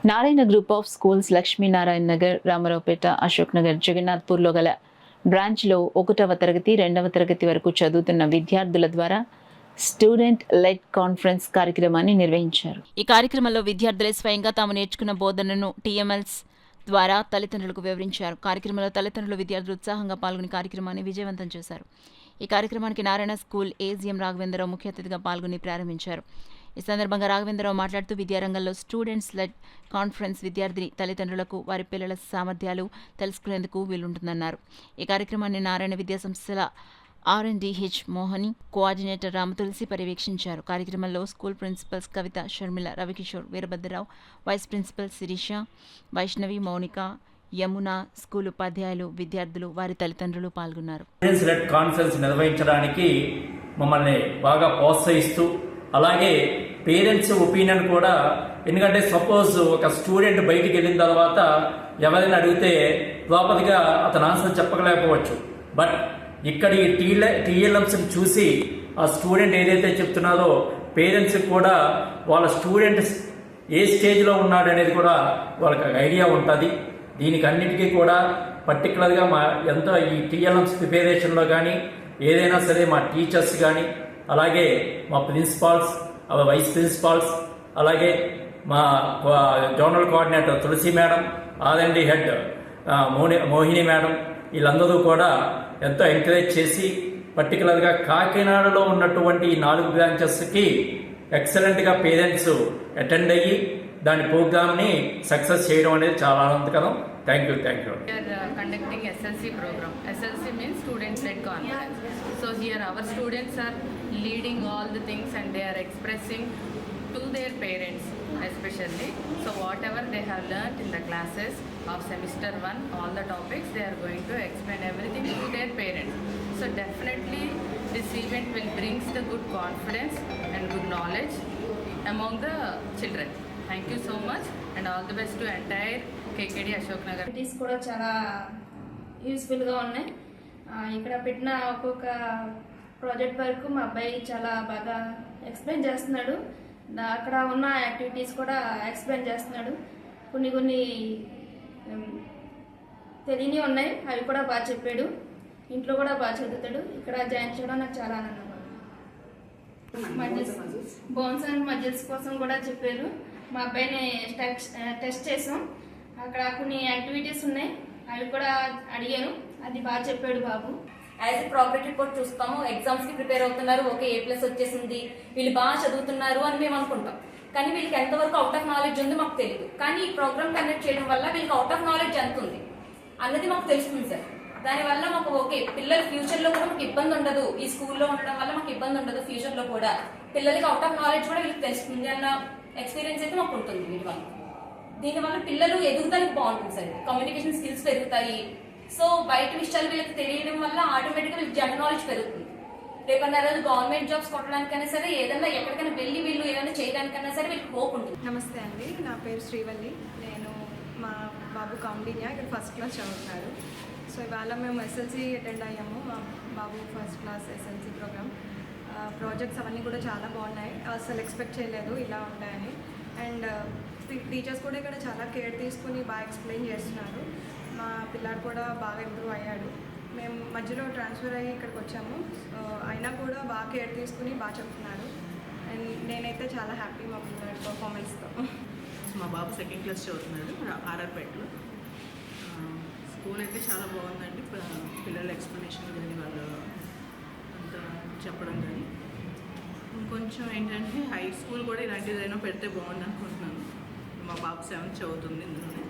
Narayana group of schools Lakshminarayana Nagar, Ramaraopeta, Ashok Nagar, జగన్నాథ్పూర్లో గల బ్రాంచ్లో 1వ తరగతి 2వ తరగతి వరకు చదువుతున్న విద్యార్థుల ద్వారా స్టూడెంట్ లెడ్ కాన్ఫరెన్స్ కార్యక్రమాన్ని నిర్వహించారు. ఈ కార్యక్రమంలో విద్యార్థులే స్వయంగా తాము నేర్చుకున్న బోధనను టీఎంఎల్స్ ద్వారా తల్లిదండ్రులకు వివరించారు. కార్యక్రమంలో తల్లిదండ్రులు, విద్యార్థులు ఉత్సాహంగా పాల్గొని కార్యక్రమాన్ని విజయవంతం చేశారు. ఈ కార్యక్రమానికి నారాయణ స్కూల్ ఏజీఎం రాఘవేంద్రరావు ముఖ్య అతిథిగా పాల్గొని ప్రారంభించారు. ఈ సందర్భంగా రాఘవేంద్రరావు మాట్లాడుతూ విద్యారంగంలో స్టూడెంట్స్ లెడ్ కాన్ఫరెన్స్ విద్యార్థిని తల్లిదండ్రులకు వారి పిల్లల సామర్థ్యాలు తెలుసుకునేందుకు వీలుంటుందన్నారు. ఈ కార్యక్రమాన్ని నారాయణ విద్యాసంస్థల R&DH మోహని, కోఆర్డినేటర్ రామతులసి పర్యవేక్షించారు. కార్యక్రమంలో school principals Kavitha, Sharmila, Ravikishore, Veerabhadrarao, vice principal Sirisha, Vaishnavi, Mounika, Yamuna, school ఉపాధ్యాయులు, విద్యార్థులు, వారి తల్లిదండ్రులు పాల్గొన్నారు. కాన్ఫరెన్స్ నిర్వహించడానికి మమ్మల్ని బాగా ప్రోత్సహిస్తూ, అలాగే పేరెంట్స్ ఒపీనియన్ కూడా, ఎందుకంటే సపోజ్ ఒక స్టూడెంట్ బయటికి వెళ్ళిన తర్వాత ఎవరైనా అడిగితే లోపలిగా అతను ఆన్సర్ చెప్పలేకపోవచ్చు. బట్ ఇక్కడ ఈ టీఎల్ఎంస్ని చూసి ఆ స్టూడెంట్ ఏదైతే చెప్తున్నారో పేరెంట్స్కి కూడా వాళ్ళ స్టూడెంట్ ఏ స్టేజ్లో ఉన్నాడు అనేది కూడా వాళ్ళకి ఐడియా ఉంటుంది. దీనికి అన్నిటికీ కూడా పర్టికులర్గా మా ఎంతో ఈ టీఎల్ఎంస్ ప్రిపరేషన్లో కానీ ఏదైనా సరే మా టీచర్స్ కానీ, అలాగే మా ప్రిన్సిపాల్స్, వైస్ ప్రిన్సిపాల్స్, అలాగే మా zonal coordinator Tulasi madam, R&D head Mohini madam, వీళ్ళందరూ కూడా ఎంతో ఎంకరేజ్ చేసి పర్టికులర్గా కాకినాడలో ఉన్నటువంటి 4 బ్రాంచెస్కి ఎక్సలెంట్గా పేరెంట్స్ అటెండ్ అయ్యి దాని ప్రోగ్రామ్ని సక్సెస్ చేయడం అనేది చాలా ఆనందకరం. Thank you. Conducting SLC program. SLC means student-led conference. So here our students are leading all the things and they are expressing to their parents especially. So whatever they have learnt in the classes of semester 1, all the topics, they are going to explain everything to their parents. So definitely this event will bring the good confidence and good knowledge among the children. Thank you so much and all the best to entire KKD Ashok Nagar. Activities కూడా చాలా యూస్ఫుల్గా ఉన్నాయి. ఇక్కడ పెట్టిన ఒక్కొక్క project వరకు మా అబ్బాయి చాలా బాగా ఎక్స్ప్లెయిన్ చేస్తున్నాడు. అక్కడ ఉన్న యాక్టివిటీస్ కూడా ఎక్స్ప్లెయిన్ చేస్తున్నాడు. కొన్ని తెలియని ఉన్నాయి, అవి కూడా బాగా చెప్పాడు. ఇంట్లో కూడా బాగా చదువుతాడు. ఇక్కడ జాయిన్ చేయడం నాకు చాలా ఆనందంగా ఉంది. బోన్స్ అండ్ మజిల్స్ కోసం కూడా చెప్పారు. మా అబ్బాయిని టెస్ట్ చేసాం. అక్కడ కొన్ని యాక్టివిటీస్ ఉన్నాయి, అవి కూడా అడిగాను. అది బాగా చెప్పాడు బాబు. యాజ్ ఎ ప్రోగ్రెస్ రిపోర్ట్ చూస్తాము. ఎగ్జామ్స్కి ప్రిపేర్ అవుతున్నారు, ఓకే A+ వచ్చేసింది, వీళ్ళు బాగా చదువుతున్నారు అని మేము అనుకుంటాం. కానీ వీళ్ళకి ఎంతవరకు అవుట్ ఆఫ్ నాలెడ్జ్ ఉంది మాకు తెలియదు. కానీ ఈ ప్రోగ్రామ్ కండక్ట్ చేయడం వల్ల వీళ్ళకి అవుట్ ఆఫ్ నాలెడ్జ్ ఎంత ఉంది అన్నది మాకు తెలుస్తుంది సార్. దానివల్ల మాకు ఓకే పిల్లలు ఫ్యూచర్లో కూడా మాకు ఇబ్బంది ఉండదు, ఈ స్కూల్లో ఉండడం వల్ల మాకు ఇబ్బంది ఉండదు, ఫ్యూచర్లో కూడా పిల్లలకి అవుట్ ఆఫ్ నాలెడ్జ్ కూడా వీళ్ళకి తెలుస్తుంది అన్న ఎక్స్పీరియన్స్ అయితే మాకు ఉంటుంది వీటి వల్ల. దీనివల్ల పిల్లలు ఎదుగుతానికి బాగుంటుంది సార్, కమ్యూనికేషన్ స్కిల్స్ పెరుగుతాయి. సో బయట విషయాలు వీళ్ళకి తెలియడం వల్ల ఆటోమేటిక్గా వీళ్ళకి జనరల్ నాలెడ్జ్ పెరుగుతుంది. రేపన్న రోజు గవర్నమెంట్ జాబ్స్ కొట్టడానికైనా సరే, ఏదైనా ఎక్కడికైనా వెళ్ళి వీళ్ళు ఏదైనా చేయడానికైనా సరే వీళ్ళకి హోప్ ఉంటుంది. నమస్తే అండి, నా పేరు శ్రీవల్లి. నేను మా బాబు కౌండిన్యా ఇక్కడ ఫస్ట్ క్లాస్ చదువుతున్నారు. సో ఇవాళ మేము SLC అటెండ్ అయ్యాము. మా బాబు first class SLC programme. Projects అవన్నీ కూడా చాలా బాగున్నాయి. అసలు ఎక్స్పెక్ట్ చేయలేదు ఇలా ఉంటాయని. అండ్ టీచర్స్ కూడా ఇక్కడ చాలా కేర్ తీసుకుని బాగా ఎక్స్ప్లెయిన్ చేస్తున్నారు. మా పిల్లాడు కూడా బాగా ఇంప్రూవ్ అయ్యాడు. మేము మధ్యలో ట్రాన్స్ఫర్ అయ్యి ఇక్కడికి వచ్చాము. అయినా కూడా బాగా కేర్ తీసుకుని బాగా చెప్తున్నారు. అండ్ నేనైతే చాలా హ్యాపీ మా పిల్లాడి పర్ఫార్మెన్స్తో. మా బాబు సెకండ్ క్లాస్ చదువుతున్నాడు ఆర్ఆర్పేటలో. స్కూల్ అయితే చాలా బాగుందండి. పిల్లల ఎక్స్ప్లెనేషన్ కానీ వాళ్ళు అంతా చెప్పడం కానీ, ఇంకొంచెం ఏంటంటే హై స్కూల్ కూడా ఇలాంటిదైనా పెడితే బాగుంది అనుకుంటున్నాను. మా బాబు 7th చదువుతుంది ఇందులోనే.